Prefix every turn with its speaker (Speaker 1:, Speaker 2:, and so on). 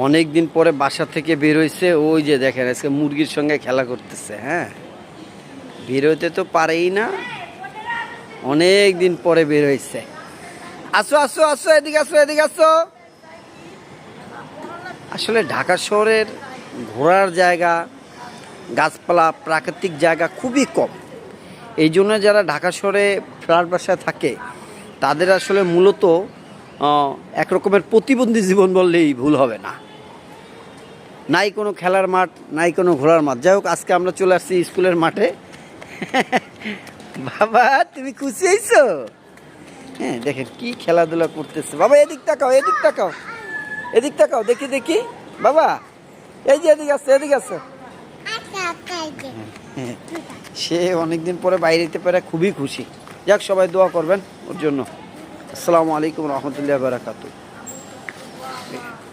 Speaker 1: অনেক দিন পরে বাসা থেকে বের হয়েছে। ওই যে দেখেন আজকে মুরগির সঙ্গে খেলা করতেছে। হ্যাঁ, বের হইতে তো পারেই না, অনেক দিন পরে বের হয়েছে। আসো আসো আসো, এদিকে আসো, এদিকে আসো। আসলে ঢাকা শহরের ঘোরার জায়গা, গাছপালা, প্রাকৃতিক জায়গা খুবই কম। এই জন্য যারা ঢাকা শহরে ফ্ল্যাট বাসায় থাকে তাদের আসলে মূলত এক রকমের প্রতিবন্ধী জীবন বললেই ভুল হবে না। নাই কোনো খেলার মাঠ, নাই কোনো ঘোরার মাঠ। যাই হোক, আজকে আমরা চলে আসছি স্কুলের মাঠে। বাবা তুমি খুশি হয়েছো? হ্যাঁ, দেখেন কি খেলাধুলা করতেছে। বাবা এদিক তাকাও, এদিক তাকাও, এদিক তাকাও, দেখি দেখি। বাবা এই যে এদিকে আসছে, এদিকে আসছে। হ্যাঁ, সে অনেকদিন পরে বাইরে যেতে পারে, খুবই খুশি। যাক, সবাই দোয়া করবেন ওর জন্য। আসসালামু আলাইকুম রহমতুল্লাহ বারাকাতুহু।